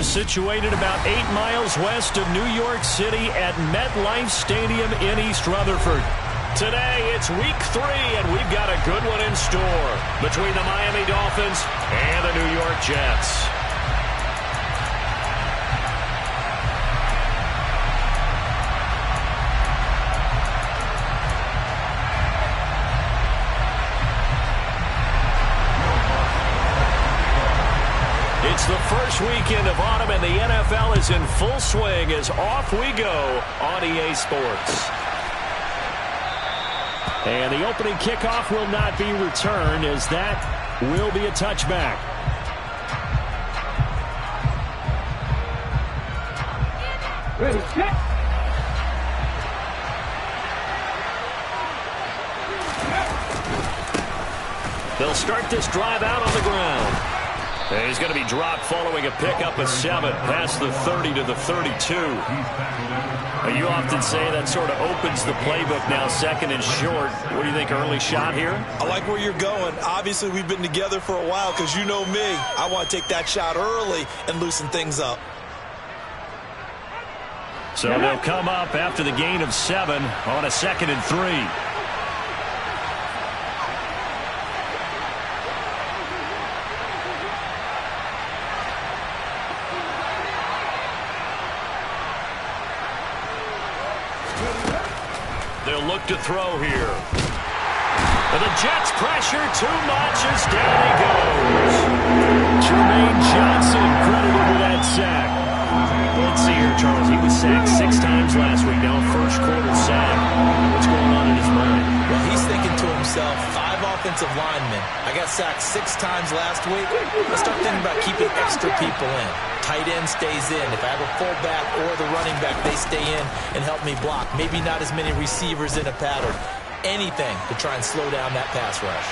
are situated about 8 miles west of New York City at MetLife Stadium in East Rutherford. Today, it's week 3, and we've got a good one in store between the Miami Dolphins and the New York Jets. It's the first weekend of autumn, and the NFL is in full swing as off we go on EA Sports. And the opening kickoff will not be returned, as that will be a touchback. Ready, set. They'll start this drive out on the ground. And he's going to be dropped following a pickup of 7 past the 30 to the 32. You often say that sort of opens the playbook now, second and short. What do you think, early shot here? I like where you're going. Obviously, we've been together for a while because you know me. I want to take that shot early and loosen things up. So they'll come up after the gain of 7 on a 2nd and 3. They'll look to throw here. And the Jets pressure too much as down he goes. Jermaine Johnson credited with that sack. Let's see here, Charles. He was sacked 6 times last week. Now first quarter sack. What's going on in his mind? Well, he's thinking to himself, 5 offensive linemen. I got sacked 6 times last week. Let's start thinking about keeping extra people in. Tight end stays in. If I have a fullback or the running back, they stay in and help me block. Maybe not as many receivers in a pattern. Anything to try and slow down that pass rush.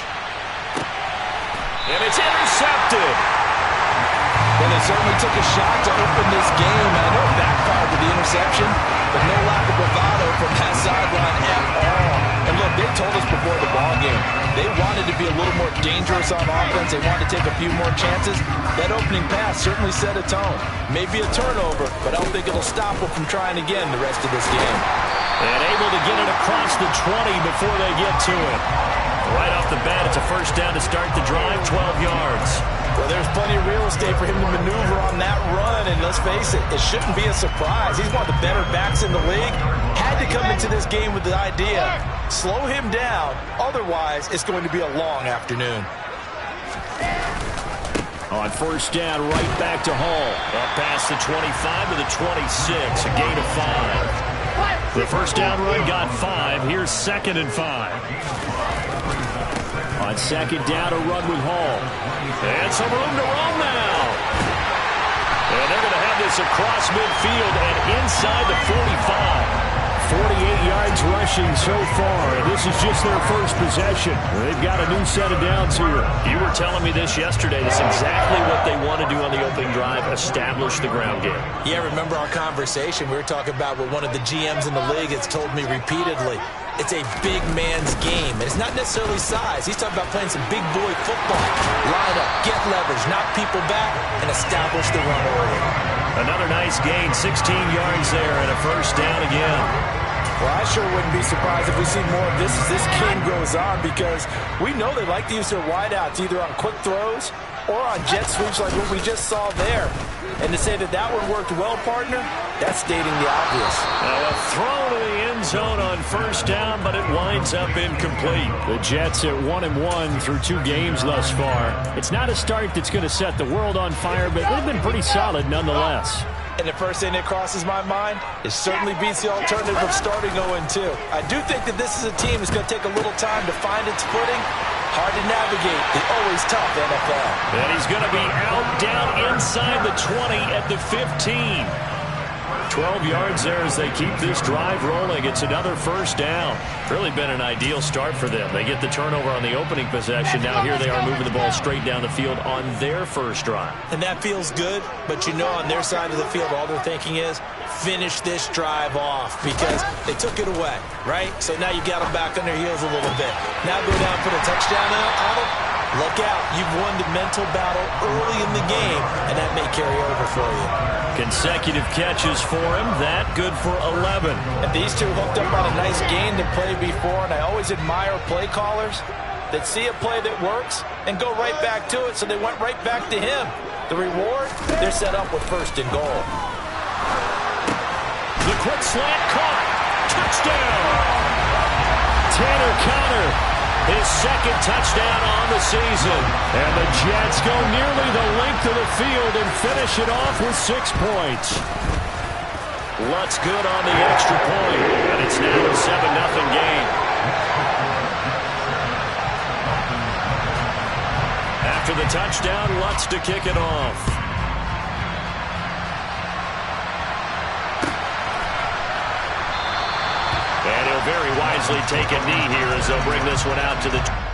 And it's intercepted. Well, they certainly took a shot to open this game. I know it backfired with the interception, but no lack of bravado from that sideline at all. And look, they told us before the ball game, they wanted to be a little more dangerous on offense. They wanted to take a few more chances. That opening pass certainly set a tone. Maybe a turnover, but I don't think it'll stop them from trying again the rest of this game. And able to get it across the 20 before they get to it. Right off the bat, it's a first down to start the drive, 12 yards. Well, there's plenty of real estate for him to maneuver on that run, and let's face it, it shouldn't be a surprise. He's one of the better backs in the league. Had to come into this game with the idea, slow him down, otherwise it's going to be a long afternoon. On first down, right back to Hall. Up past the 25 to the 26, a gain of 5. The first down run got 5. Here's 2nd and 5. On 2nd down, a run with Hall. And some room to roam now. And they're going to have this across midfield and inside the 45. 48 yards rushing so far, and this is just their first possession. They've got a new set of downs here. You were telling me this yesterday. That's exactly what they want to do on the opening drive, establish the ground game. Yeah, remember our conversation? We were talking about what one of the GMs in the league has told me repeatedly. It's a big man's game, and it's not necessarily size. He's talking about playing some big boy football. Line up, get leverage, knock people back, and establish the run early. Another nice gain, 16 yards there, and a first down again. Well, I sure wouldn't be surprised if we see more of this as this game goes on, because we know they like to use their wideouts either on quick throws or on jet sweeps like what we just saw there. And to say that that one worked well, partner, that's stating the obvious. Now a throw to the end zone on first down, but it winds up incomplete. The Jets at 1-1 through 2 games thus far. It's not a start that's going to set the world on fire, but they've been pretty solid nonetheless. And the first thing that crosses my mind, it certainly beats the alternative of starting 0-2. I do think that this is a team that's going to take a little time to find its footing. Hard to navigate the always tough NFL. And he's going to be out down inside the 20 at the 15. 12 yards there as they keep this drive rolling. It's another first down. Really been an ideal start for them. They get the turnover on the opening possession. Now here they are moving the ball straight down the field on their first drive. And that feels good, but you know on their side of the field all they're thinking is finish this drive off because they took it away, right? So now you got them back on their heels a little bit. Now go down for the touchdown on it. Look out. You've won the mental battle early in the game, and that may carry over for you. Consecutive catches for him. That good for 11. And these two hooked up on a nice game to play before, and I always admire play callers that see a play that works and go right back to it, so they went right back to him. The reward, they're set up with 1st and goal. The quick slant caught. Touchdown. Tanner Conner, his 2nd touchdown on the season. And the Jets go nearly the length of the field and finish it off with 6 points. Lutz good on the extra point, and it's now a 7-0 game. After the touchdown, Lutz to kick it off. And he'll very wisely take a knee here as they'll bring this one out to the...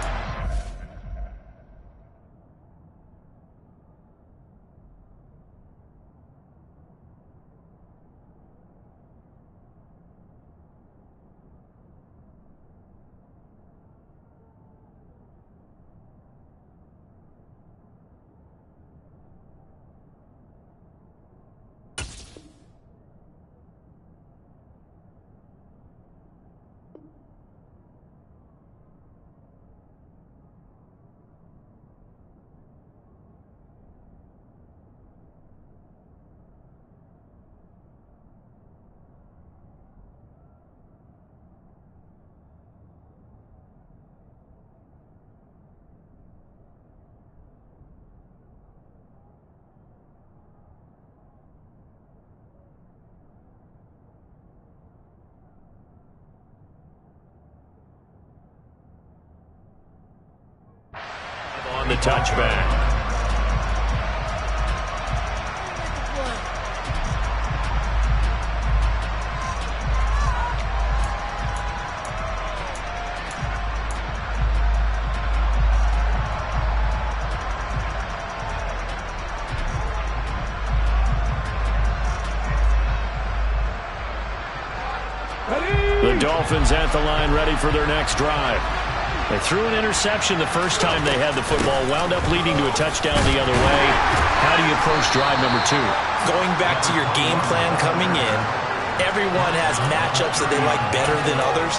on the touchback. The Dolphins at the line, ready for their next drive. They threw an interception the first time they had the football, wound up leading to a touchdown the other way. How do you approach drive number 2? Going back to your game plan coming in, everyone has matchups that they like better than others.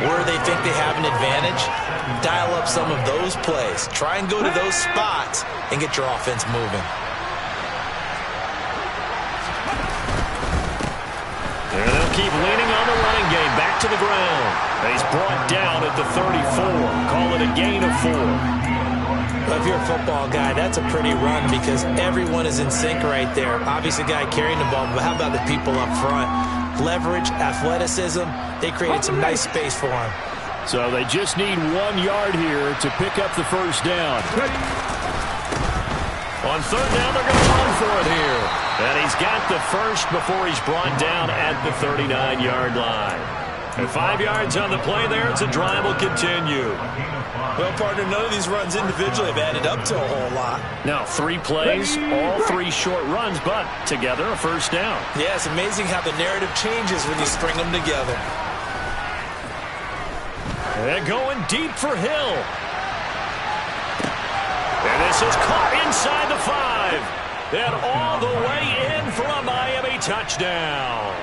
Where they think they have an advantage, dial up some of those plays. Try and go to those spots and get your offense moving. And they'll keep leaning on the running game. Back to the ground. He's brought down at the 34. Call it a gain of 4. Well, if you're a football guy, that's a pretty run because everyone is in sync right there. Obviously, the guy carrying the ball, but how about the people up front? Leverage, athleticism, they created some nice space for him. So they just need 1 yard here to pick up the first down. On third down, they're going to run for it here. And he's got the first before he's brought down at the 39-yard line. And 5 yards on the play there, it's a drive will continue. Well, partner, none of these runs individually have added up to a whole lot. Now, 3 plays, all 3 short runs, but together a first down. Yeah, it's amazing how the narrative changes when you string them together. They're going deep for Hill. And this is caught inside the 5. And all the way in for a Miami touchdown.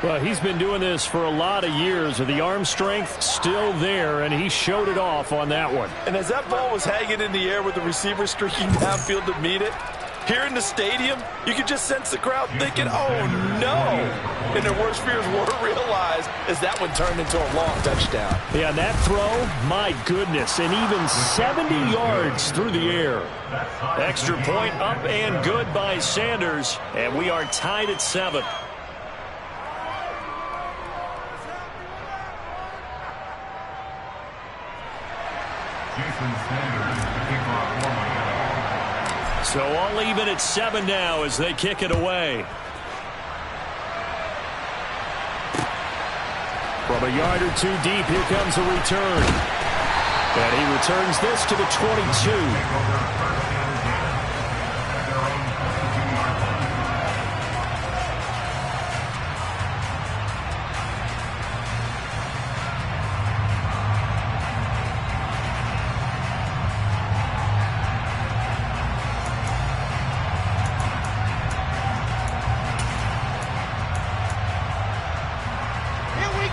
Well, he's been doing this for a lot of years. The arm strength still there, and he showed it off on that one. And as that ball was hanging in the air with the receiver streaking downfield to meet it, here in the stadium, you could just sense the crowd thinking, oh, no. And their worst fears were realized as that one turned into a long touchdown. Yeah, and that throw, my goodness, and even 70 yards through the air. Extra point up and good by Sanders, and we are tied at 7. So all even at 7 now as they kick it away. From a yard or 2 deep, here comes a return. And he returns this to the 22.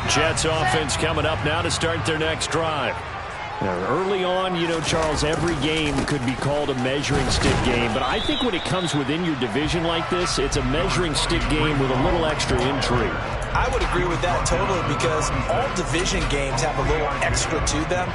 Jets offense coming up now to start their next drive. Now, early on, you know, Charles, every game could be called a measuring stick game. But I think when it comes within your division like this, it's a measuring stick game with a little extra intrigue. I would agree with that totally because all division games have a little extra to them.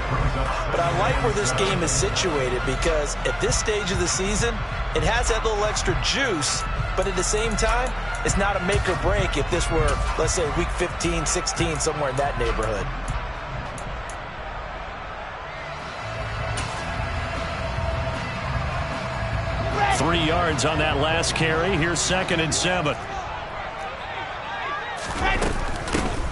But I like where this game is situated because at this stage of the season, it has that little extra juice. But at the same time, it's not a make or break if this were, let's say, week 15, 16, somewhere in that neighborhood. Three yards on that last carry. Here's 2nd and 7.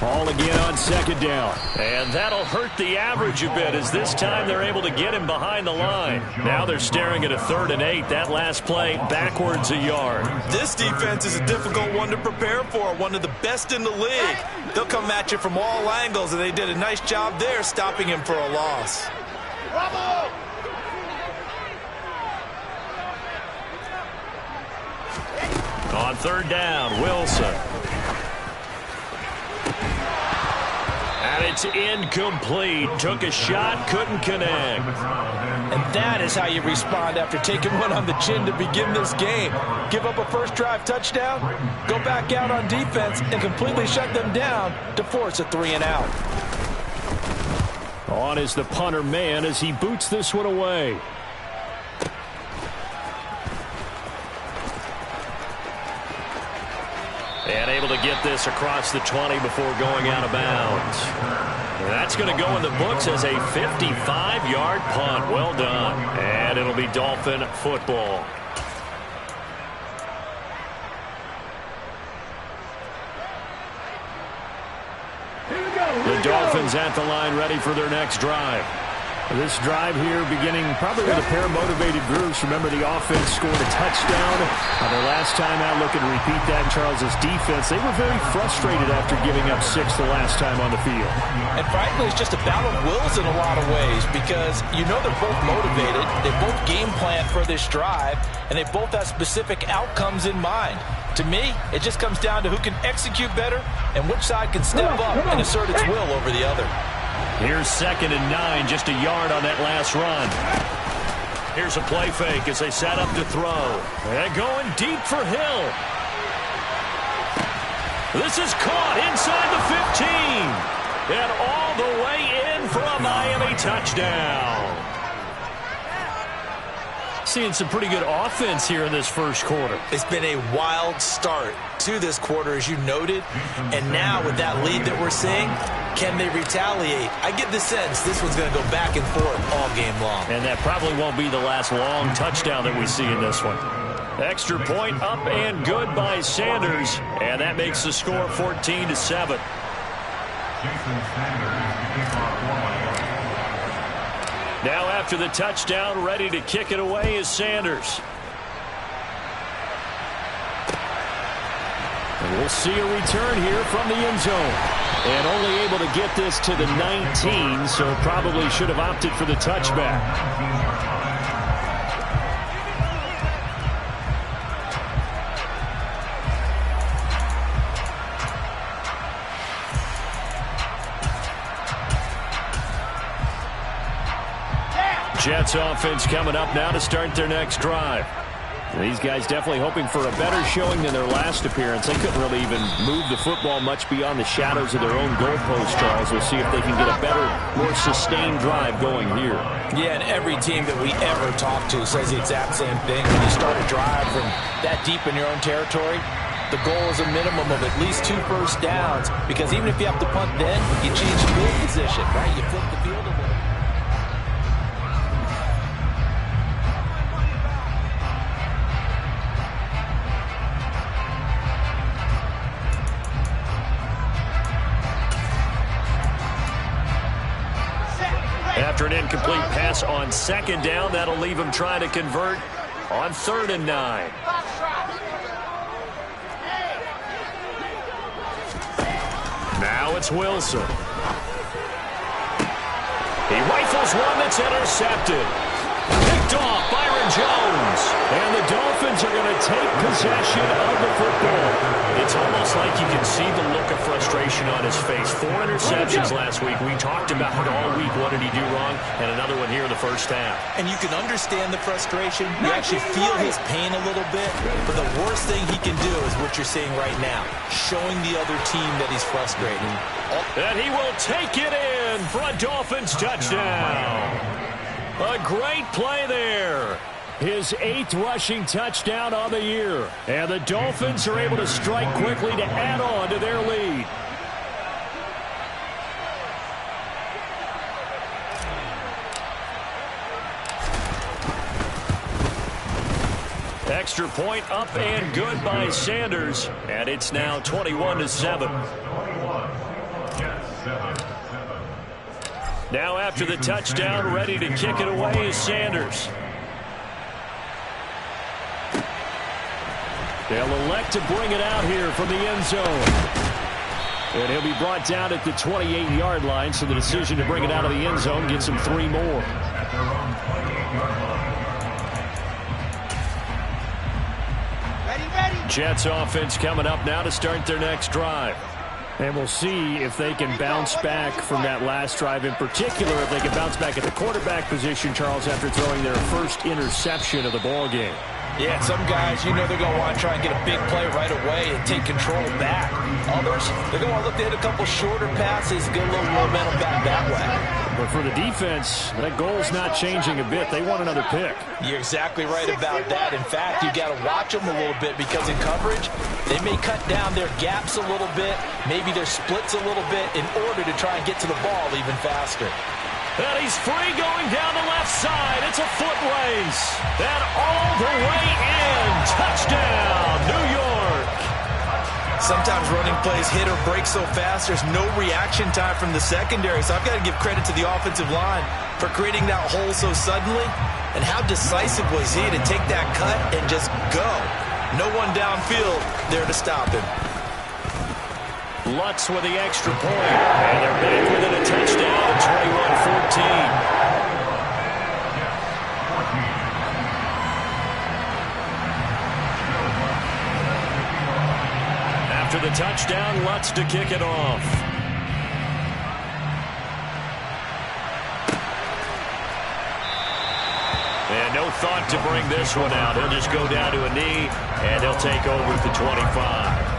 Ball again on 2nd down. And that'll hurt the average a bit as this time they're able to get him behind the line. Now they're staring at a 3rd and 8. That last play backwards a yard. This defense is a difficult one to prepare for. One of the best in the league. They'll come at you from all angles, and they did a nice job there stopping him for a loss. Bravo! On 3rd down, Wilson. And it's incomplete. Took a shot, couldn't connect. And that is how you respond after taking one on the chin to begin this game. Give up a first drive touchdown, go back out on defense, and completely shut them down to force a 3-and-out. On is the punter man as he boots this one away. And able to get this across the 20 before going out of bounds. And that's going to go in the books as a 55-yard punt. Well done. And it'll be Dolphin football. The Dolphins at the line ready for their next drive. This drive here beginning probably with a pair of motivated groups. Remember, the offense scored a touchdown. Their last time out, looking to repeat that in Charles's defense. They were very frustrated after giving up 6 the last time on the field. And frankly, it's just a battle of wills in a lot of ways because you know they're both motivated. They both game plan for this drive, and they both have specific outcomes in mind. To me, it just comes down to who can execute better and which side can step up and assert its will over the other. Here's 2nd and 9, just a yard on that last run. Here's a play fake as they set up to throw. And going deep for Hill. This is caught inside the 15. And all the way in for a Miami touchdown. Seeing some pretty good offense here in this first quarter. It's been a wild start to this quarter, as you noted. And now with that lead that we're seeing, can they retaliate? I get the sense this one's going to go back and forth all game long. And that probably won't be the last long touchdown that we see in this one. Extra point up and good by Sanders. And that makes the score 14-7. Now after the touchdown, ready to kick it away is Sanders. And we'll see a return here from the end zone. And only able to get this to the 19, so probably should have opted for the touchback. Jets offense coming up now to start their next drive. These guys definitely hoping for a better showing than their last appearance. They couldn't really even move the football much beyond the shadows of their own goalpost, Charles. We'll see if they can get a better, more sustained drive going here. Yeah, and every team that we ever talk to says the exact same thing. When you start a drive from that deep in your own territory, the goal is a minimum of at least 2 first downs, because even if you have to punt then, you change field position, right? You flip the field a little. After an incomplete pass on 2nd down, that'll leave him trying to convert on 3rd and 9. Now it's Wilson. He rifles one that's intercepted. Picked picked off. Byron Jones. And the Dolphins are going to take possession of the football. It's almost like you can see the look of frustration on his face. 4 interceptions last week. We talked about it all week. What did he do wrong? And another one here in the first half. And you can understand the frustration. You actually feel his pain a little bit. But the worst thing he can do is what you're seeing right now, showing the other team that he's frustrated. And he will take it in for a Dolphins touchdown. A great play there. His 8th rushing touchdown on the year. And the Dolphins are able to strike quickly to add on to their lead. Extra point up and good by Sanders. And it's now 21-7. Now after the touchdown, ready to kick it away is Sanders. They'll elect to bring it out here from the end zone. And he'll be brought down at the 28-yard line, so the decision to bring it out of the end zone gets him 3 more. Jets offense coming up now to start their next drive. And we'll see if they can bounce back from that last drive, in particular if they can bounce back at the quarterback position, Charles, after throwing their first interception of the ball game. Yeah, some guys, you know they're going to want to try and get a big play right away and take control back. Others, they're going to look to hit a couple shorter passes, get a little momentum back that way. But for the defense, that goal's not changing a bit. They want another pick. You're exactly right about that. In fact, you've got to watch them a little bit because in coverage, they may cut down their gaps a little bit, maybe their splits a little bit in order to try and get to the ball even faster. And he's free going down the left side. It's a foot race. And all the way in. Touchdown, New York. Sometimes running plays hit or break so fast, there's no reaction time from the secondary. So I've got to give credit to the offensive line for creating that hole so suddenly. And how decisive was he to take that cut and just go. No one downfield there to stop him. Lutz with the extra point. And they're back within a touchdown, 21-14. After the touchdown, Lutz to kick it off. And no thought to bring this one out. He'll just go down to a knee, and he'll take over at the 25.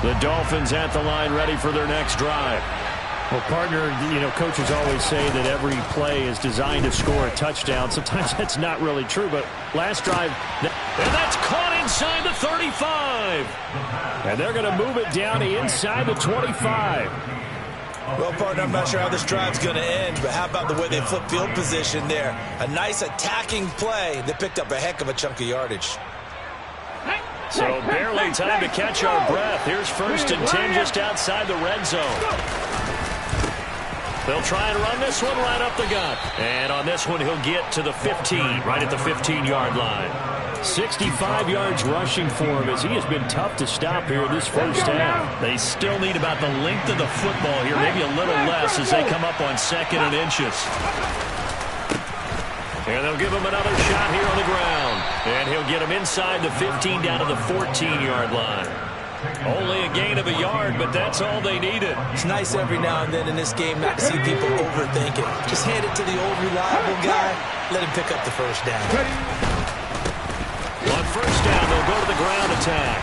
The Dolphins at the line ready for their next drive. Well, partner, you know, coaches always say that every play is designed to score a touchdown. Sometimes that's not really true, but last drive, and that's caught inside the 35. And they're going to move it down inside the 25. Well, partner, I'm not sure how this drive's going to end, but how about the way they flip field position there? A nice attacking play that picked up a heck of a chunk of yardage. So barely time to catch our breath. Here's 1st and 10 just outside the red zone. They'll try and run this one right up the gut. And on this one, he'll get to the 15, right at the 15-yard line. 65 yards rushing for him as he has been tough to stop here this first half. They still need about the length of the football here, maybe a little less as they come up on 2nd and inches. And they'll give him another shot here on the ground. And he'll get him inside the 15 down to the 14-yard line. Only a gain of a yard, but that's all they needed. It's nice every now and then in this game not to see people overthink it. Just hand it to the old reliable guy. Let him pick up the first down. On first down, they'll go to the ground attack.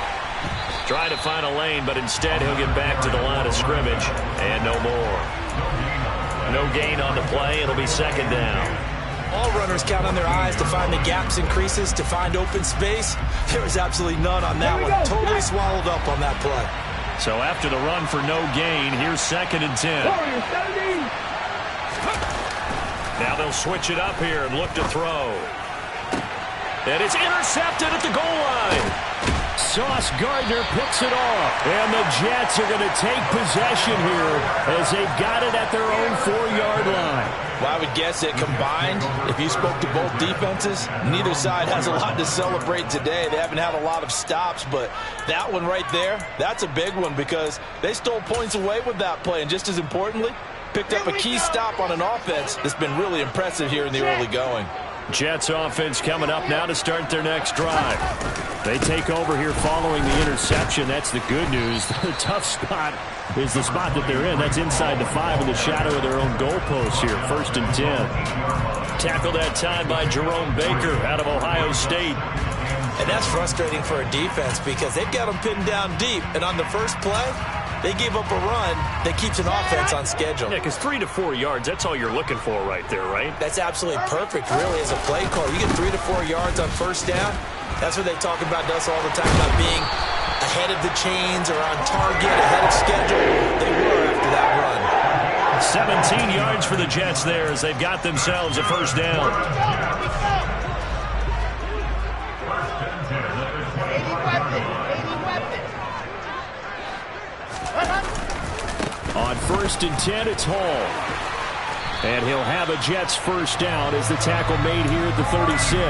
Try to find a lane, but instead he'll get back to the line of scrimmage. And no more. No gain on the play. It'll be 2nd down. All runners count on their eyes to find the gaps and creases, to find open space. There was absolutely none on that one. Totally swallowed up on that play. So after the run for no gain, here's 2nd and 10. Now they'll switch it up here and look to throw. And it's intercepted at the goal line. Sauce Gardner picks it off. And the Jets are going to take possession here as they've got it at their own 4-yard line. Well, I would guess that combined, if you spoke to both defenses, neither side has a lot to celebrate today. They haven't had a lot of stops, but that one right there, that's a big one because they stole points away with that play. And just as importantly, picked up a key stop on an offense that's been really impressive here in the early going. Jets offense coming up now to start their next drive. They take over here following the interception. That's the good news. The tough spot is the spot that they're in. That's inside the 5 in the shadow of their own goalpost here. 1st and 10. Tackled that time by Jerome Baker out of Ohio State. And that's frustrating for a defense because they've got them pinned down deep. And on the first play, they gave up a run that keeps an offense on schedule. Yeah, because 3 to 4 yards, that's all you're looking for right there, right? That's absolutely perfect, really, as a play call. You get 3 to 4 yards on first down. That's what they talk about us all the time, about being ahead of the chains or on target, ahead of schedule. They were after that run. 17 yards for the Jets there as they've got themselves a first down. On 1st and 10, it's Hall. And he'll have a Jets first down as the tackle made here at the 36.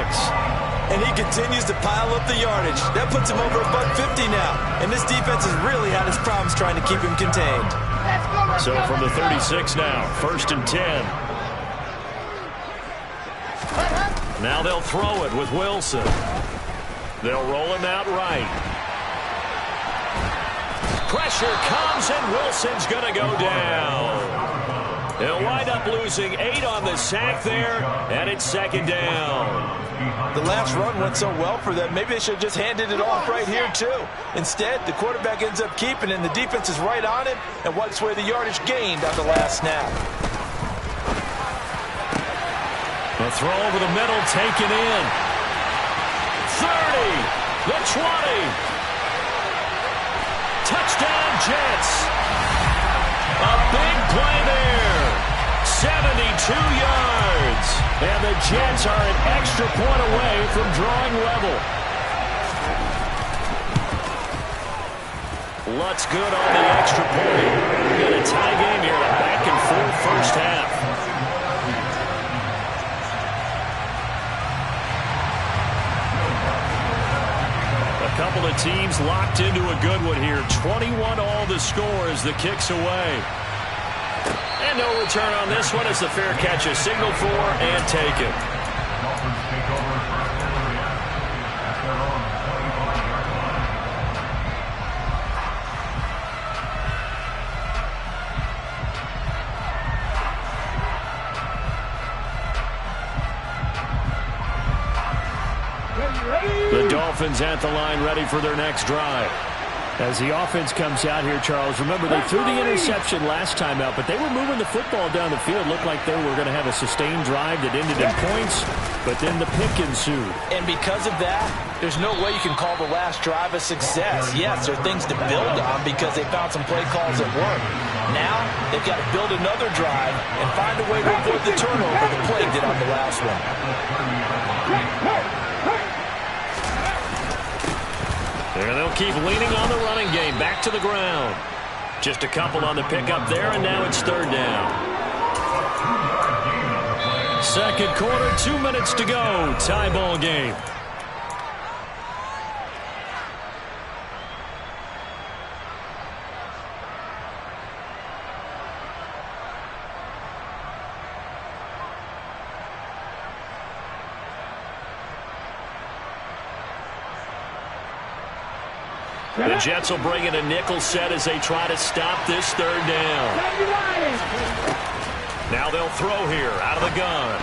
And he continues to pile up the yardage. That puts him over $150 now. And this defense has really had its problems trying to keep him contained. So from the 36 now, 1st and 10. Now they'll throw it with Wilson. They'll roll him out right. Pressure comes, and Wilson's going to go down. They'll wind up losing 8 on the sack there, and it's 2nd down. The last run went so well for them, maybe they should have just handed it off right here, too. Instead, the quarterback ends up keeping it, and the defense is right on him and wipes away the yardage gained on the last snap. The throw over the middle, taken in. 30, the 20. Touchdown, Jets. A big play there. 72 yards. And the Jets are an extra point away from drawing level. Lutz good on the extra point. We got a tie game here, a back-and-forth first half. A couple of teams locked into a good one here. 21 all the score as the kick's away. And no return on this one as the fair catch is signaled for and taken. The Dolphins at the line ready for their next drive. As the offense comes out here, Charles, remember they threw the interception last time out, but they were moving the football down the field. Looked like they were going to have a sustained drive that ended in points, but then the pick ensued. And because of that, there's no way you can call the last drive a success. Yes, there are things to build on because they found some play calls that work. Now, they've got to build another drive and find a way to avoid the turnover the play did on the last one. And they'll keep leaning on the running game. Back to the ground. Just a couple on the pickup there, and now it's 3rd down. 2nd quarter, 2 minutes to go. Tie ball game. The Jets will bring in a nickel set as they try to stop this 3rd down. Now they'll throw here out of the gun.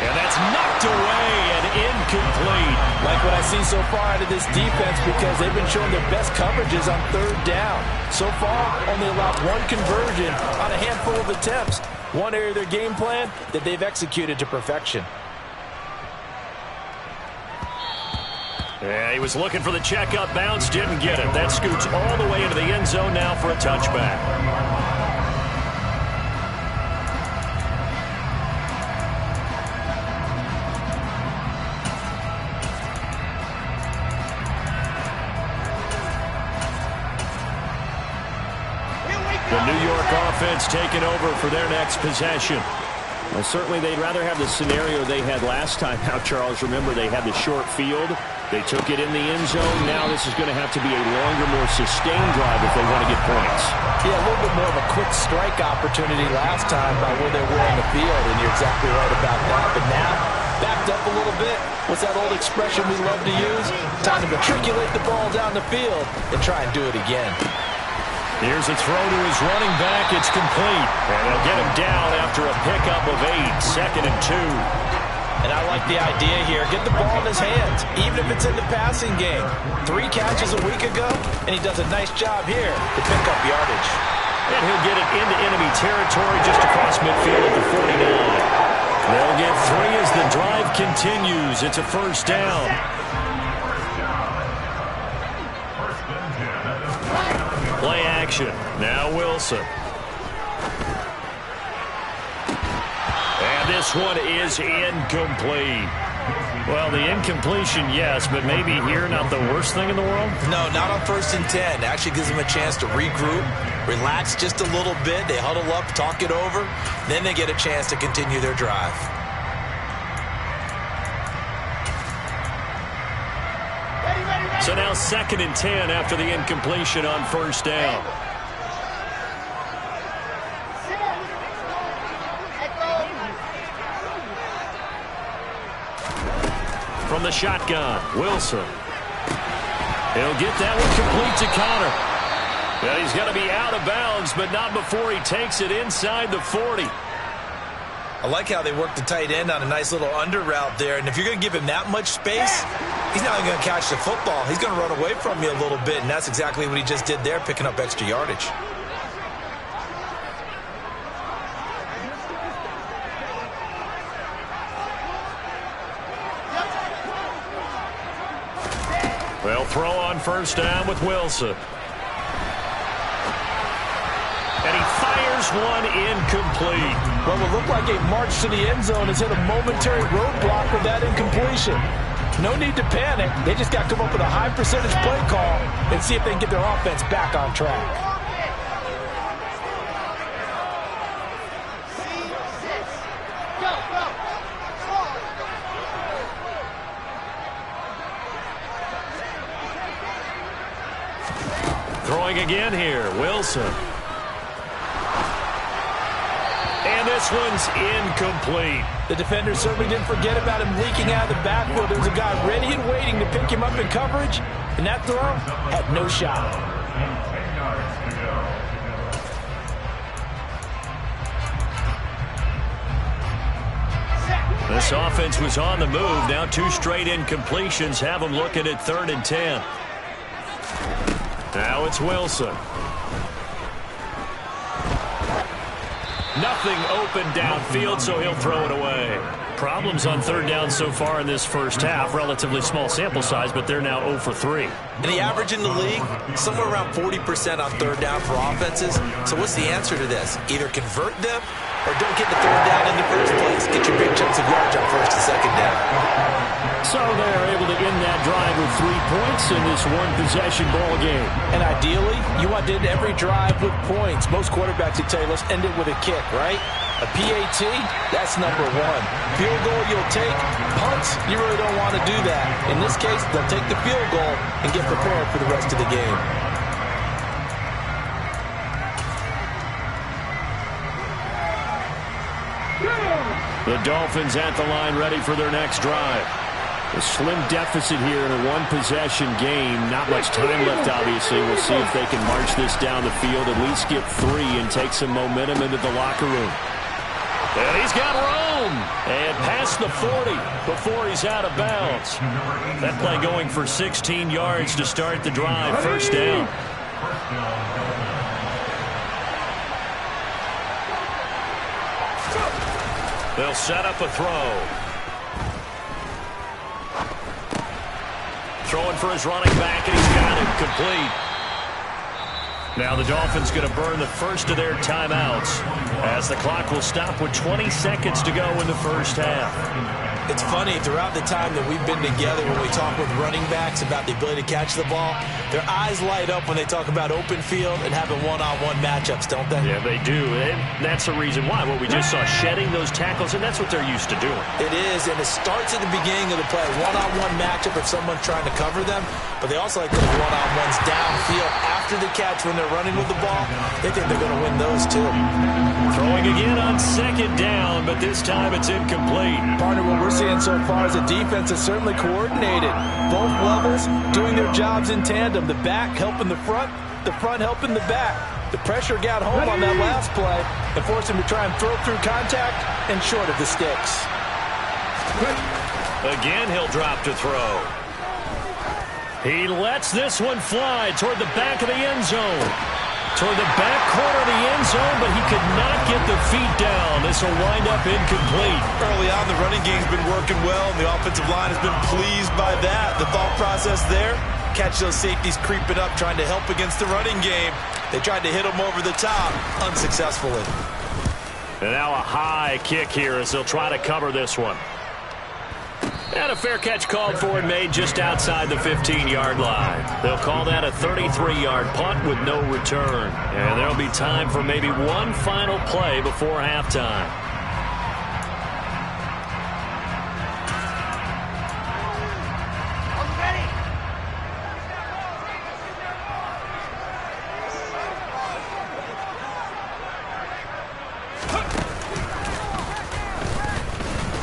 And that's knocked away and incomplete. Like what I see so far out of this defense because they've been showing their best coverages on 3rd down. So far, only allowed 1 conversion on a handful of attempts. One area of their game plan that they've executed to perfection. Yeah, he was looking for the check-up bounce, didn't get it. That scoots all the way into the end zone now for a touchback. The New York offense taking over for their next possession. Well, certainly they'd rather have the scenario they had last time out, Charles. Remember, they had the short field. They took it in the end zone. Now this is going to have to be a longer, more sustained drive if they want to get points. Yeah, a little bit more of a quick strike opportunity last time by where they were on the field, and you're exactly right about that. But now, backed up a little bit. What's that old expression we love to use? Time to matriculate the ball down the field and try and do it again. Here's a throw to his running back. It's complete. And they'll get him down after a pickup of 8. 2nd and 2. And I like the idea here. Get the ball in his hands, even if it's in the passing game. 3 catches a week ago, and he does a nice job here to pick up yardage. And he'll get it into enemy territory just across midfield at the 49. They'll get 3 as the drive continues. It's a first down. Play action. Now Wilson. And this one is incomplete. Well, the incompletion, yes, but maybe here not the worst thing in the world? No, not on 1st and 10. Actually gives them a chance to regroup, relax just a little bit. They huddle up, talk it over. Then they get a chance to continue their drive. So now 2nd and 10 after the incompletion on first down. From the shotgun, Wilson. He'll get that one complete to Connor. And he's going to be out of bounds, but not before he takes it inside the 40. I like how they work the tight end on a nice little under route there. And if you're going to give him that much space, he's not even going to catch the football. He's going to run away from you a little bit, and that's exactly what he just did there, picking up extra yardage. They'll throw on first down with Wilson. And he fires one incomplete. Well, it looked like a march to the end zone has hit a momentary roadblock with that incompletion. No need to panic. They just got to come up with a high percentage play call and see if they can get their offense back on track. Throwing again here, Wilson. And this one's incomplete. The defender certainly didn't forget about him leaking out of the backfield. There was a guy ready and waiting to pick him up in coverage, and that throw had no shot. This offense was on the move. Now 2 straight incompletions have them looking at 3rd and 10. Now it's Wilson. Nothing open downfield, so he'll throw it away. Problems on 3rd down so far in this first half. Relatively small sample size, but they're now 0 for 3. And the average in the league, somewhere around 40% on 3rd down for offenses. So what's the answer to this? Either convert them or don't get the 3rd down in the first place. Get your big chunks of yards on 1st and 2nd down. So they're able to end that drive with 3 points in this one-possession ball game. And ideally, you want to end every drive with points. Most quarterbacks would tell you, let's end it with a kick, right? A PAT, that's number 1. Field goal you'll take. Punts, you really don't want to do that. In this case, they'll take the field goal and get prepared for the rest of the game. The Dolphins at the line ready for their next drive. A slim deficit here in a one-possession game. Not much time left, obviously. We'll see if they can march this down the field, at least get 3 and take some momentum into the locker room. And he's got room. And past the 40 before he's out of bounds. That play going for 16 yards to start the drive. First down. They'll set up a throw. Throwing for his running back, and he's got it complete. Now the Dolphins going to burn the first of their timeouts as the clock will stop with 20 seconds to go in the first half. It's funny, throughout the time that we've been together, when we talk with running backs about the ability to catch the ball, their eyes light up when they talk about open field and having one-on-one matchups, don't they? Yeah, they do. And that's the reason why. Well, we just saw shedding those tackles, and that's what they're used to doing. It is, and it starts at the beginning of the play. One-on-one matchup if someone's trying to cover them, but they also like those one-on-ones downfield after the catch when they're running with the ball. They think they're going to win those, too. Throwing again on second down, but this time it's incomplete. Partner, what we're seeing so far is a defense that's certainly coordinated. Both levels doing their jobs in tandem. The back helping the front helping the back. The pressure got home on that last play and forced him to try and throw through contact and short of the sticks. Again, he'll drop to throw. He lets this one fly toward the back of the end zone. Toward the back corner of the end zone, but he could not get the feet down. This will wind up incomplete. Early on, the running game's been working well, and the offensive line has been pleased by that. The thought process there, catch those safeties creeping up, trying to help against the running game. They tried to hit him over the top, unsuccessfully. And now a high kick here as they'll try to cover this one. And a fair catch called for and made just outside the 15-yard line. They'll call that a 33-yard punt with no return. And there'll be time for maybe one final play before halftime.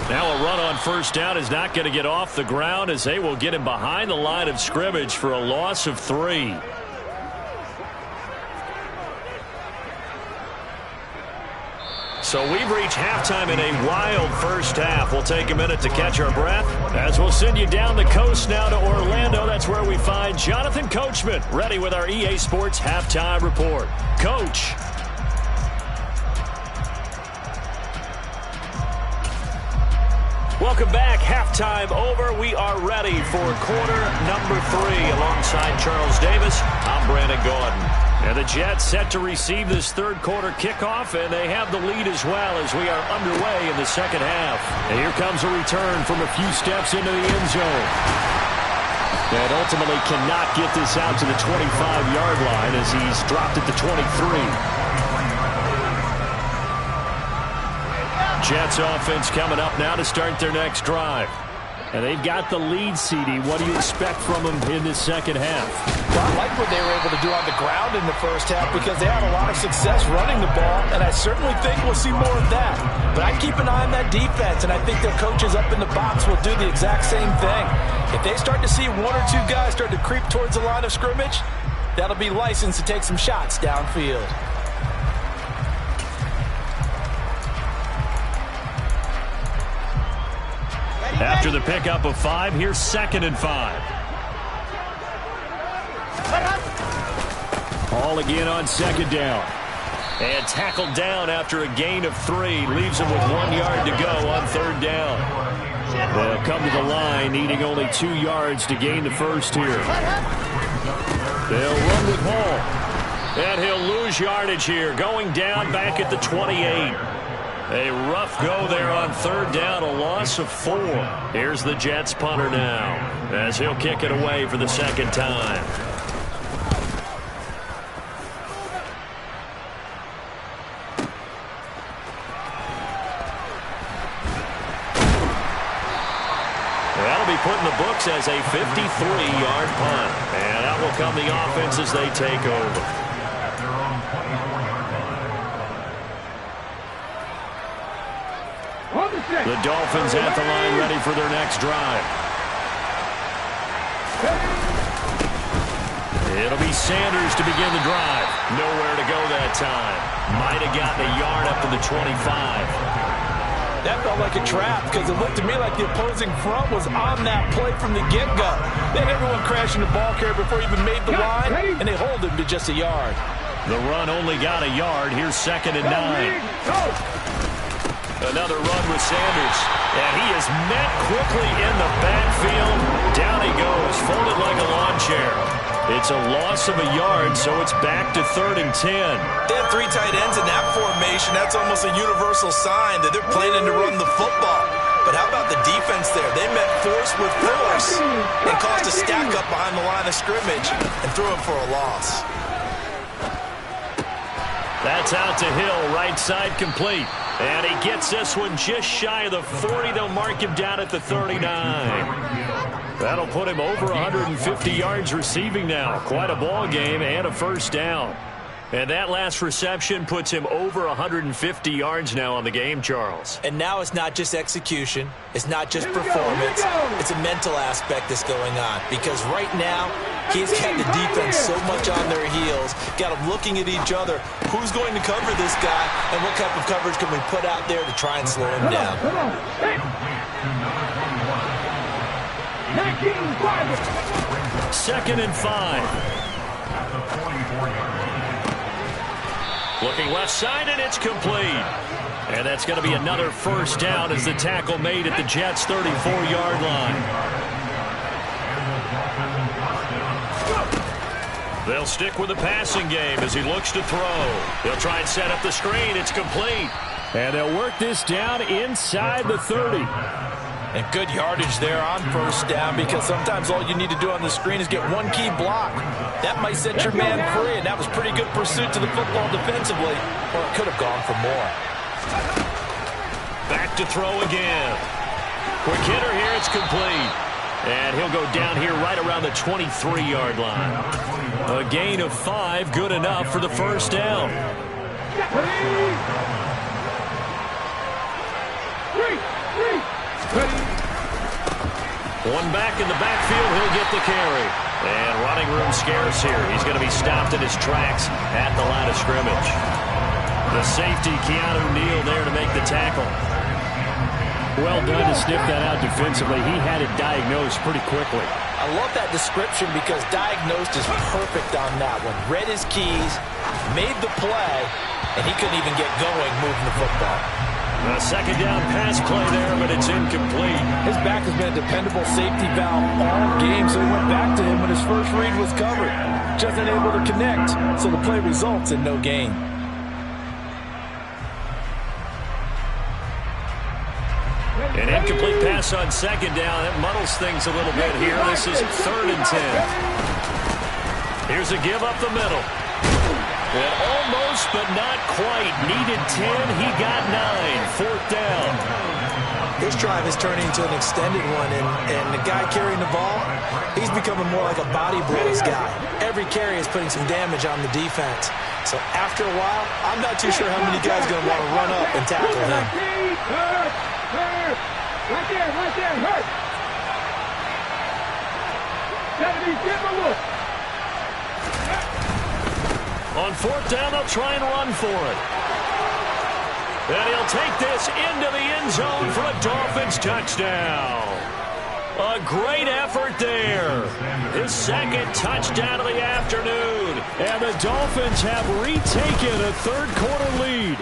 Now a run on first down is not going to get off the ground as they will get him behind the line of scrimmage for a loss of 3. So we've reached halftime in a wild first half. We'll take a minute to catch our breath as we'll send you down the coast now to Orlando. That's where we find Jonathan Coachman ready with our EA Sports Halftime Report. Coach. Welcome back. Halftime over. We are ready for quarter number 3. Alongside Charles Davis, I'm Brandon Gordon. And the Jets set to receive this third quarter kickoff, and they have the lead as well as we are underway in the second half. And here comes a return from a few steps into the end zone. And ultimately cannot get this out to the 25-yard line as he's dropped at the 23. Jets offense coming up now to start their next drive. And they've got the lead, CD. What do you expect from them in this second half? Well, I like what they were able to do on the ground in the first half because they had a lot of success running the ball, and I certainly think we'll see more of that. But I keep an eye on that defense, and I think their coaches up in the box will do the exact same thing. If they start to see one or two guys start to creep towards the line of scrimmage, that'll be licensed to take some shots downfield. After the pickup of 5, here's 2nd and 5. Ball again on second down. And tackled down after a gain of 3. Leaves him with 1 yard to go on third down. They'll come to the line, needing only 2 yards to gain the first here. They'll run with Hall. And he'll lose yardage here, going down back at the 28. A rough go there on third down, a loss of 4. Here's the Jets punter now as he'll kick it away for the second time. That'll be put in the books as a 53-yard punt. And out will come the offense as they take over. The Dolphins at the line ready for their next drive. It'll be Sanders to begin the drive. Nowhere to go that time. Might have gotten a yard up to the 25. That felt like a trap because it looked to me like the opposing front was on that play from the get-go. They had everyone crashing the ball carrier before he even made the line, and they hold him to just a yard. The run only got a yard. Here's 2nd and 9. Another run with Sanders. And he is met quickly in the backfield. Down he goes, folded like a lawn chair. It's a loss of a yard, so it's back to 3rd and 10. They have 3 tight ends in that formation. That's almost a universal sign that they're planning to run the football. But how about the defense there? They met force with force and caused a stack up behind the line of scrimmage and threw him for a loss. That's out to Hill, right side complete. And he gets this one just shy of the 40. They'll mark him down at the 39. That'll put him over 150 yards receiving now. Quite a ball game and a first down. And that last reception puts him over 150 yards now on the game, Charles. And now it's not just execution. It's not just performance. It's a mental aspect that's going on. Because right now, he's got the defense so much on their heels. Got them looking at each other. Who's going to cover this guy? And what type of coverage can we put out there to try and slow him down? Second and 5. Looking left side, and it's complete. And that's going to be another first down as the tackle made at the Jets' 34-yard line. They'll stick with the passing game as he looks to throw. They'll try and set up the screen. It's complete. And they'll work this down inside the 30. And good yardage there on first down, because sometimes all you need to do on the screen is get one key block. That might set your man free, and that was pretty good pursuit to the football defensively. Or it could have gone for more. Back to throw again. Quick hitter here, it's complete. And he'll go down here right around the 23-yard line. A gain of 5, good enough for the first down. One back in the backfield, he'll get the carry. And running room scarce here. He's going to be stopped in his tracks at the line of scrimmage. The safety, Keanu Neal, there to make the tackle. Well done to sniff that out defensively. He had it diagnosed pretty quickly. I love that description because diagnosed is perfect on that one. Read his keys, made the play, and he couldn't even get going moving the football. A second down pass play there, but it's incomplete. His back has been a dependable safety valve all game, so he went back to him when his first read was covered. Just unable to connect, so the play results in no gain. An incomplete pass on second down. That muddles things a little bit here. This is 3rd and 10. Here's a give up the middle. And almost, but not quite. Needed 10. He got 9. 4th down. This drive is turning into an extended one, and the guy carrying the ball, he's becoming more like a body blows guy. Every carry is putting some damage on the defense. So after a while, I'm not too sure how many guys are going to want to run up and tackle him. Right there, hurt. 70, give him a look. On 4th down, they'll try and run for it. And he'll take this into the end zone for a Dolphins touchdown. A great effort there. His second touchdown of the afternoon. And the Dolphins have retaken a third-quarter lead.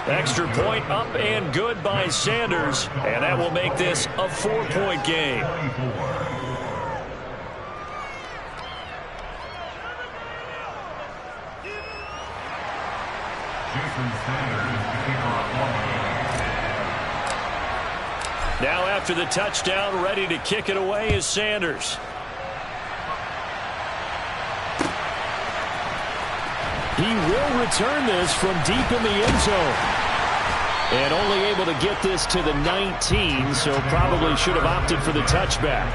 Extra point up and good by Sanders. And that will make this a 4-point game. Now after the touchdown, ready to kick it away is Sanders. He will return this from deep in the end zone. And only able to get this to the 19, so probably should have opted for the touchback.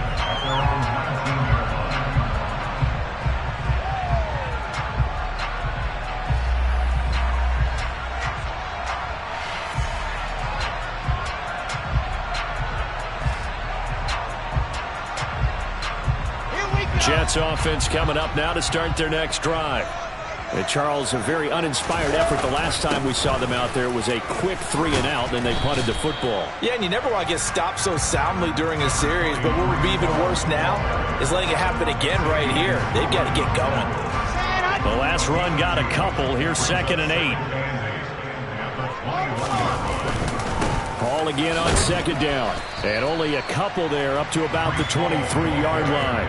Jets offense coming up now to start their next drive. And Charles, a very uninspired effort the last time we saw them out there. It was a quick 3 and out, then they punted the football. Yeah, and you never want to get stopped so soundly during a series, but what would be even worse now is letting it happen again right here. They've got to get going. The last run got a couple. Here's 2nd and 8. Ball again on 2nd down. And only a couple there up to about the 23-yard line.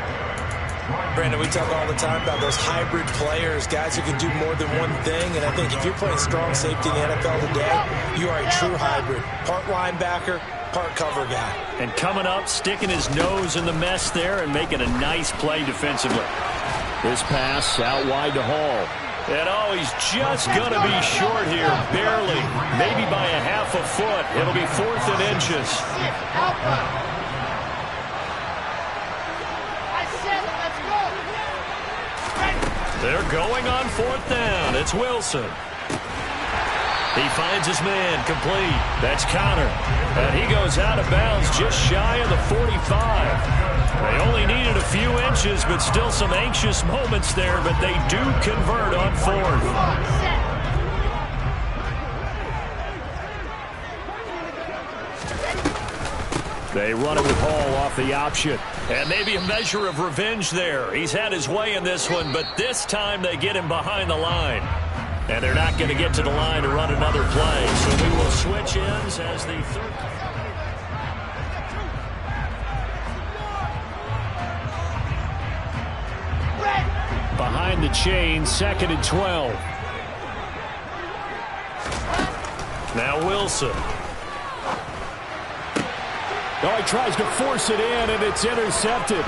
Brandon, we talk all the time about those hybrid players, guys who can do more than one thing, and I think if you're playing strong safety in the NFL today, you are a true hybrid. Part linebacker, part cover guy. And coming up, sticking his nose in the mess there and making a nice play defensively. This pass out wide to Hall. And oh, he's just going to be short here, barely, maybe by a half a foot. It'll be 4th and inches. They're going on 4th down. It's Wilson. He finds his man, complete. That's Connor. And he goes out of bounds just shy of the 45. They only needed a few inches, but still some anxious moments there, but they do convert on 4th. They run it with Hall off the option. And maybe a measure of revenge there. He's had his way in this one, but this time they get him behind the line. And they're not going to get to the line to run another play. So we will switch ends as the third. Behind the chain, 2nd and 12. Now Wilson. Oh, he tries to force it in, and it's intercepted.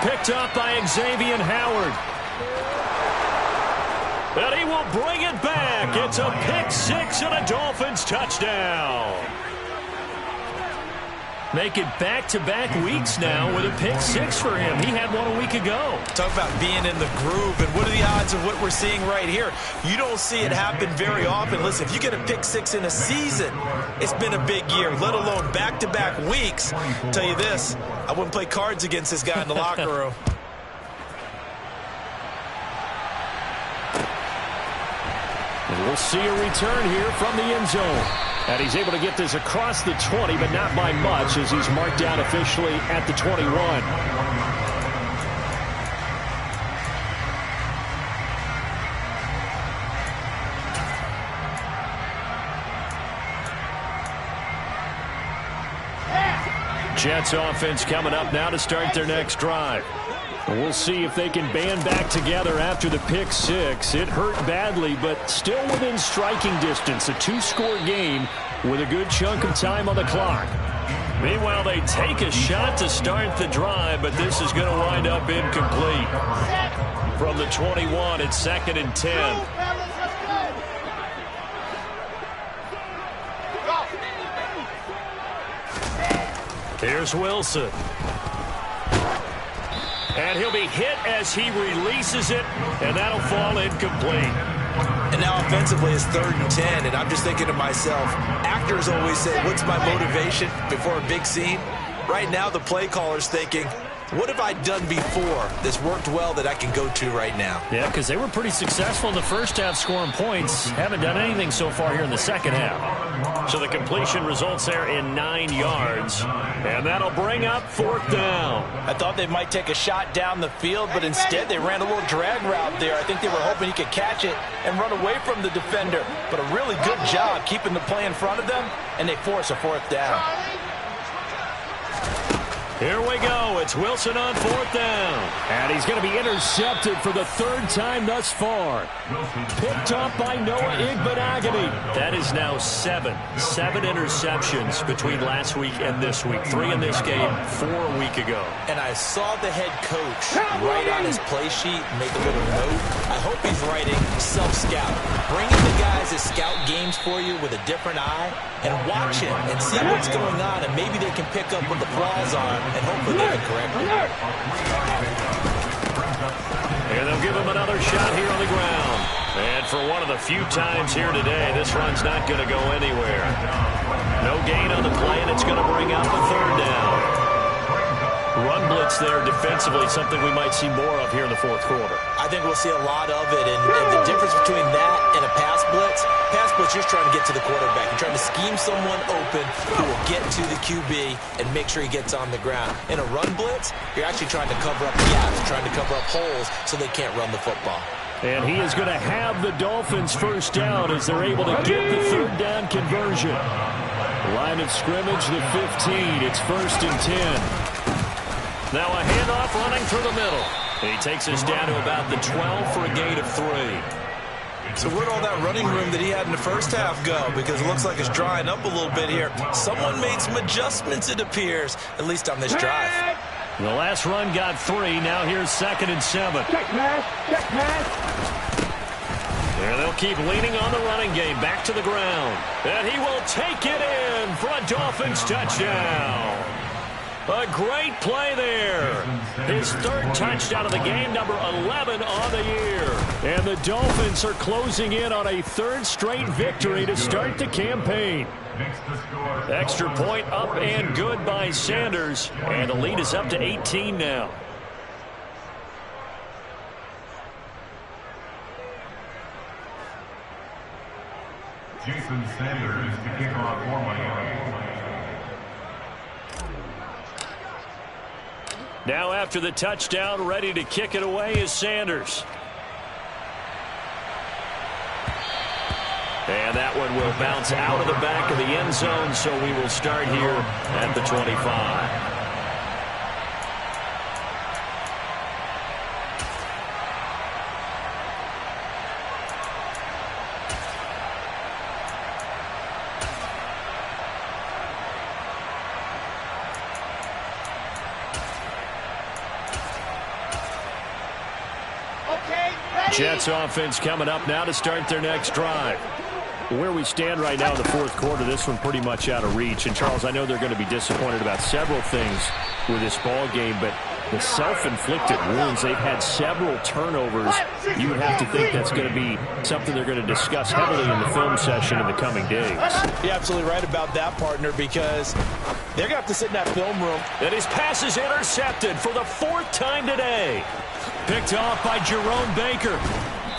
Picked up by Xavier Howard. And he will bring it back. It's a pick 6 and a Dolphins touchdown. Make it back-to-back weeks now with a pick 6 for him. He had one a week ago. Talk about being in the groove, and what are the odds of what we're seeing right here? You don't see it happen very often. Listen, if you get a pick 6 in a season, it's been a big year, let alone back-to-back weeks. I'll tell you this, I wouldn't play cards against this guy in the locker room. And we'll see a return here from the end zone. And he's able to get this across the 20, but not by much, as he's marked down officially at the 21. Jets offense coming up now to start their next drive. And we'll see if they can band back together after the pick 6. It hurt badly, but still within striking distance. A 2-score game with a good chunk of time on the clock. Meanwhile, they take a shot to start the drive, but this is going to wind up incomplete. From the 21, it's 2nd and 10. Here's Wilson. And he'll be hit as he releases it, and that'll fall incomplete. And now offensively it's 3rd and 10, and I'm just thinking to myself, actors always say, what's my motivation before a big scene? Right now the play caller's thinking, what have I done before that's worked well that I can go to right now? Yeah, because they were pretty successful in the first half scoring points. Haven't done anything so far here in the second half. So the completion results there in 9 yards. And that'll bring up 4th down. I thought they might take a shot down the field, but instead they ran a little drag route there. I think they were hoping he could catch it and run away from the defender. But a really good job keeping the play in front of them, and they force a 4th down. Here we go. It's Wilson on 4th down. And he's going to be intercepted for the 3rd time thus far. Picked up by Noah Igbenogany. That is now 7 interceptions between last week and this week. 3 in this game, 4 a week ago. And I saw the head coach write on his play sheet, make a little note. I hope he's writing self-scout. Bring in the guys that scout games for you with a different eye and watch him and see what's going on, and maybe they can pick up what the flaws are, and hopefully they can correct it. And they'll give him another shot here on the ground. And for one of the few times here today, this run's not going to go anywhere. No gain on the play, and it's going to bring up a 3rd down. Run blitz there defensively, something we might see more of here in the 4th quarter. I think we'll see a lot of it, and the difference between that and a pass blitz, you're trying to get to the quarterback. You're trying to scheme someone open who will get to the QB and make sure he gets on the ground. In a run blitz, you're actually trying to cover up gaps, trying to cover up holes so they can't run the football. And he is going to have the Dolphins 1st down as they're able to get the 3rd down conversion. Line of scrimmage, the 15. It's 1st and 10. Now a handoff running through the middle. He takes us down to about the 12 for a gain of 3. So where'd all that running room that he had in the first half go? Because it looks like it's drying up a little bit here. Someone made some adjustments, it appears, at least on this drive. The last run got 3. Now here's 2nd and 7. Check pass. Check pass. There they'll keep leaning on the running game. Back to the ground. And he will take it in for a Dolphins touchdown. A great play there. His 3rd touchdown of the game, number 11 on the year. And the Dolphins are closing in on a 3rd straight victory to start the campaign. Extra point up and good by Sanders. And the lead is up to 18 now. Jason Sanders to kick off for Miami. Now after the touchdown, ready to kick it away is Sanders. And that one will bounce out of the back of the end zone, so we will start here at the 25. Jets offense coming up now to start their next drive. Where we stand right now in the 4th quarter, this one pretty much out of reach. And, Charles, I know they're going to be disappointed about several things with this ball game, but the self-inflicted wounds, they've had several turnovers. You would have to think that's going to be something they're going to discuss heavily in the film session in the coming days. You're absolutely right about that, partner, because they're going to have to sit in that film room. And his pass is intercepted for the 4th time today. Picked off by Jerome Baker.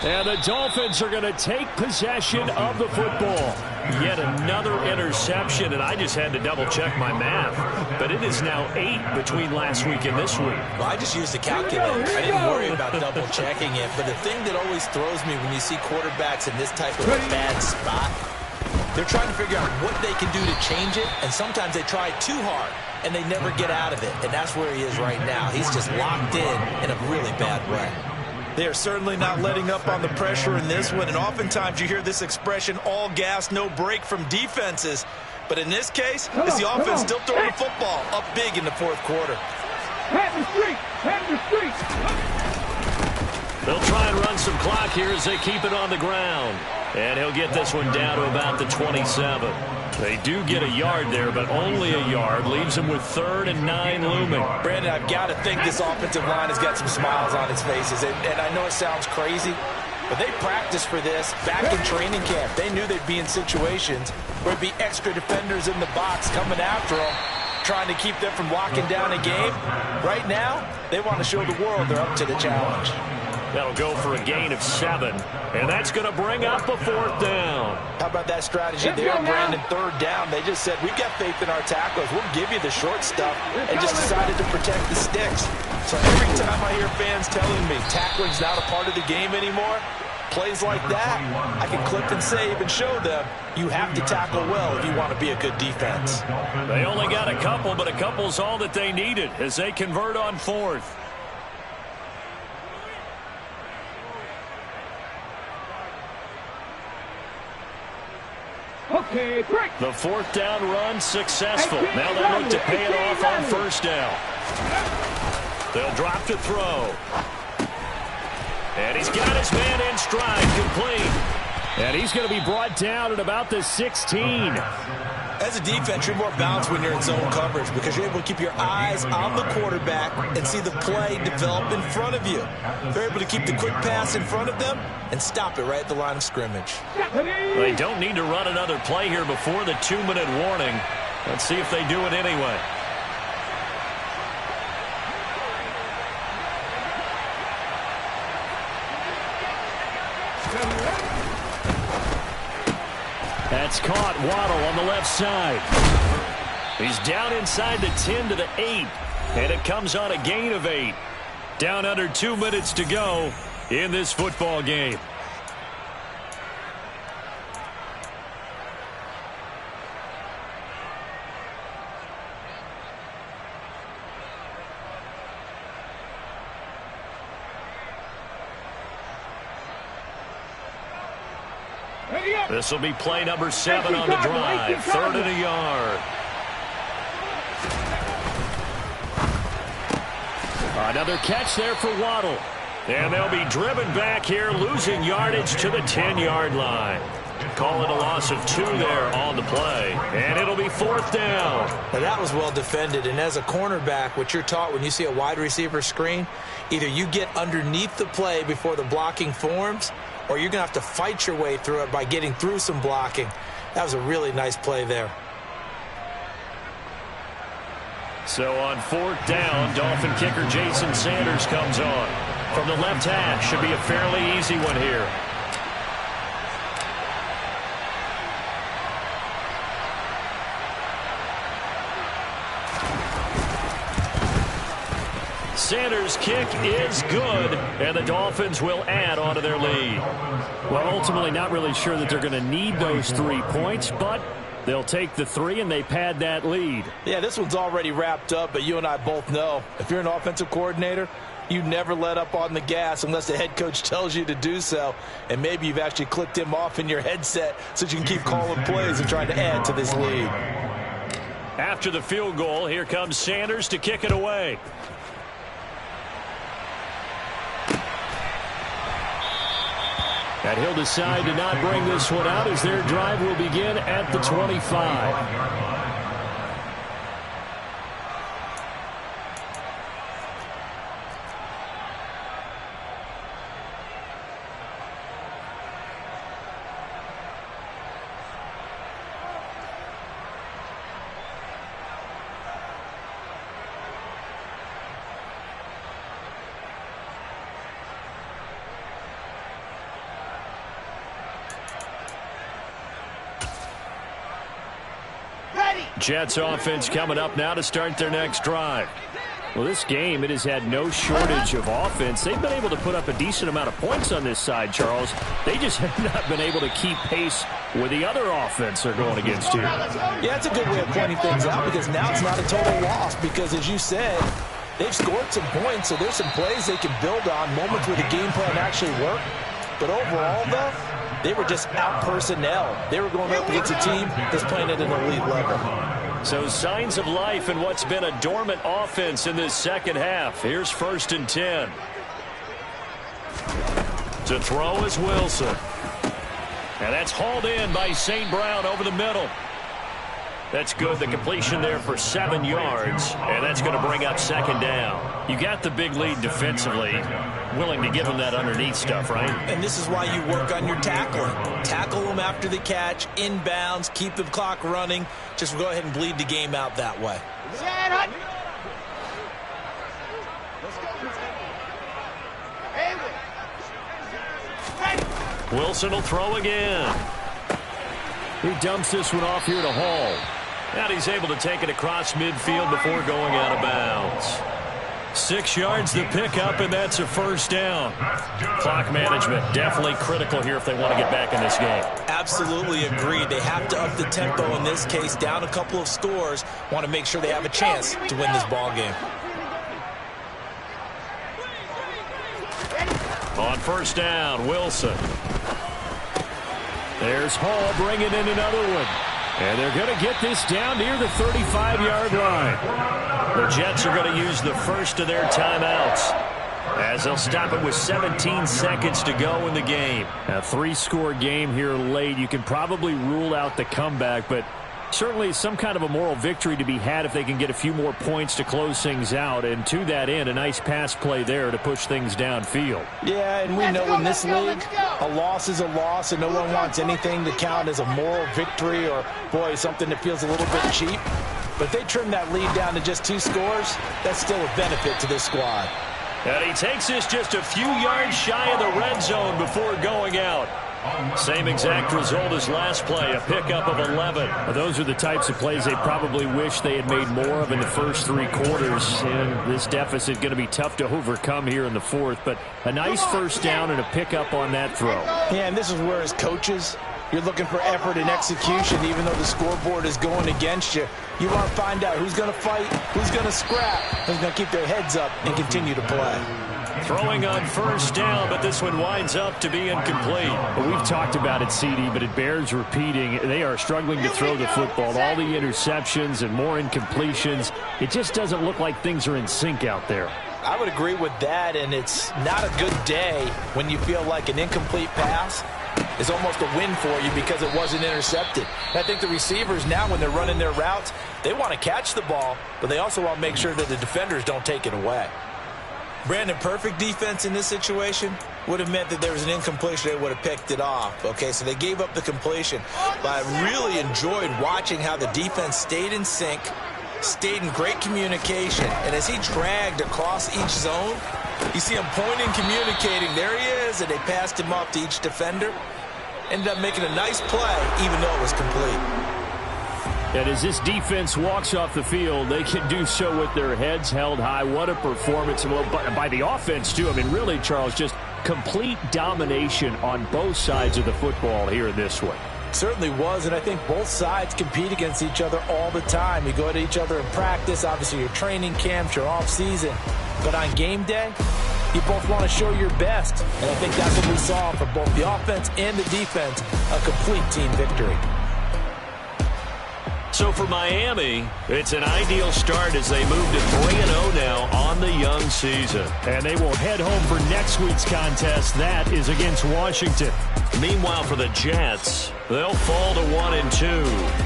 And the Dolphins are going to take possession of the football. Yet another interception, and I just had to double-check my math. But it is now 8 between last week and this week. Well, I just used the calculator. I didn't worry about double-checking it. But the thing that always throws me when you see quarterbacks in this type of a bad spot, they're trying to figure out what they can do to change it, and sometimes they try too hard, and they never get out of it. And that's where he is right now. He's just locked in a really bad way. They are certainly not letting up on the pressure in this one, and oftentimes you hear this expression, all gas, no break from defenses. But in this case, it's the offense still throwing the football up big in the 4th quarter. Pat the street. Pat the street. They'll try and run some clock here as they keep it on the ground. And he'll get this one down to about the 27. They do get a yard there, but only a yard. Leaves them with 3rd and 9 looming. Brandon, I've got to think this offensive line has got some smiles on its faces. And I know it sounds crazy, but they practiced for this back in training camp. They knew they'd be in situations where there'd be extra defenders in the box coming after them, trying to keep them from locking down a game. Right now, they want to show the world they're up to the challenge. That'll go for a gain of 7, and that's going to bring up a 4th down. How about that strategy there, Brandon? 3rd down. They just said, we've got faith in our tackles. We'll give you the short stuff, and just decided to protect the sticks. So every time I hear fans telling me tackling's not a part of the game anymore, plays like that, I can clip and save and show them you have to tackle well if you want to be a good defense. They only got a couple, but a couple's all that they needed as they convert on 4th. Okay, break. The 4th down run successful. Now they look to pay it off on 1st down. They'll drop to throw. And he's got his man in stride, complete. And he's going to be brought down at about the 16. As a defense, you're more balanced when you're in zone coverage because you're able to keep your eyes on the quarterback and see the play develop in front of you. They're able to keep the quick pass in front of them and stop it right at the line of scrimmage. They don't need to run another play here before the 2-minute warning. Let's see if they do it anyway. That's caught. Waddle on the left side. He's down inside the 10 to the 8. And it comes on a gain of 8. Down under 2 minutes to go in this football game. This will be play number 7 on the drive. 3rd and a yard. Another catch there for Waddle. And they'll be driven back here, losing yardage to the 10-yard line. Call it a loss of 2 there on the play. And it'll be 4th down. Now that was well defended. And as a cornerback, what you're taught when you see a wide receiver screen, either you get underneath the play before the blocking forms, or you're going to have to fight your way through it by getting through some blocking. That was a really nice play there. So on 4th down, Dolphin kicker Jason Sanders comes on. From the left hash, should be a fairly easy one here. Sanders' kick is good, and the Dolphins will add on to their lead. Well, ultimately not really sure that they're going to need those 3 points, but they'll take the 3 and they pad that lead. Yeah, this one's already wrapped up, but you and I both know if you're an offensive coordinator, you never let up on the gas unless the head coach tells you to do so. And maybe you've actually clicked him off in your headset so you can keep calling plays and trying to add to this lead. After the field goal, here comes Sanders to kick it away. And he'll decide to not bring this one out as their drive will begin at the 25. Jets offense coming up now to start their next drive. Well, this game, it has had no shortage of offense. They've been able to put up a decent amount of points on this side, Charles. They just have not been able to keep pace with the other offense they're going against here. Yeah, it's a good way of pointing things out because now it's not a total loss because, as you said, they've scored some points, so there's some plays they can build on, moments where the game plan actually worked. But overall, though, they were just out personnel. They were going up against a team that's playing at an elite level. So signs of life in what's been a dormant offense in this second half. Here's 1st and 10. To throw is Wilson. And that's hauled in by St. Brown over the middle. That's good. The completion there for 7 yards. And that's going to bring up 2nd down. You got the big lead defensively. Willing to give them that underneath stuff, right? And this is why you work on your tackling. Tackle them after the catch, inbounds, keep the clock running. Just go ahead and bleed the game out that way. Wilson will throw again. He dumps this one off here to Hall. And he's able to take it across midfield before going out of bounds. 6 yards the pickup, and that's a 1st down. Clock management definitely critical here if they want to get back in this game. Absolutely agreed. They have to up the tempo in this case, down a couple of scores. Want to make sure they have a chance to win this ball game. On 1st down, Wilson. There's Hall bringing in another one. And they're going to get this down near the 35-yard line. The Jets are going to use the first of their timeouts as they'll stop it with 17 seconds to go in the game. A 3-score game here late. You can probably rule out the comeback, but certainly some kind of a moral victory to be had if they can get a few more points to close things out. And to that end, a nice pass play there to push things downfield. Yeah, and we know in this league, a loss is a loss, and no one wants anything to count as a moral victory or, boy, something that feels a little bit cheap. But if they trim that lead down to just 2 scores, that's still a benefit to this squad. And he takes this just a few yards shy of the red zone before going out. Same exact result as last play, a pickup of 11. Well, those are the types of plays they probably wish they had made more of in the first 3 quarters. And this deficit is going to be tough to overcome here in the 4th. But a nice 1st down and a pickup on that throw. Yeah, and this is where as coaches, you're looking for effort and execution even though the scoreboard is going against you. You want to find out who's going to fight, who's going to scrap, who's going to keep their heads up and continue to play. Throwing on first down, but this one winds up to be incomplete. Well, we've talked about it, CD, but it bears repeating. They are struggling to throw the football. All the interceptions and more incompletions. It just doesn't look like things are in sync out there. I would agree with that, and it's not a good day when you feel like an incomplete pass is almost a win for you because it wasn't intercepted. And I think the receivers now, when they're running their routes, they want to catch the ball, but they also want to make sure that the defenders don't take it away. Brandon, perfect defense in this situation would have meant that there was an incompletion. They would have picked it off. Okay, so they gave up the completion. But I really enjoyed watching how the defense stayed in sync, stayed in great communication. And as he dragged across each zone, you see him pointing, communicating. There he is, and they passed him off to each defender. Ended up making a nice play, even though it was complete. And as this defense walks off the field, they can do so with their heads held high. What a performance. Well, by the offense, too. I mean, really, Charles, just complete domination on both sides of the football here in this one. Certainly was, and I think both sides compete against each other all the time. You go at each other in practice, obviously your training camps, your off-season. But on game day, you both want to show your best. And I think that's what we saw for both the offense and the defense, a complete team victory. So for Miami, it's an ideal start as they move to 3-0 now on the young season. And they will head home for next week's contest. That is against Washington. Meanwhile, for the Jets, they'll fall to 1-2.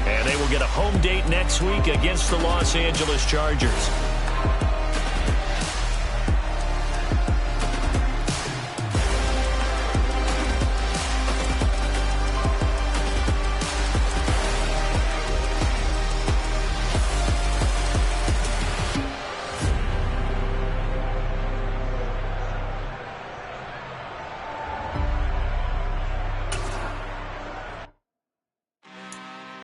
And they will get a home date next week against the Los Angeles Chargers.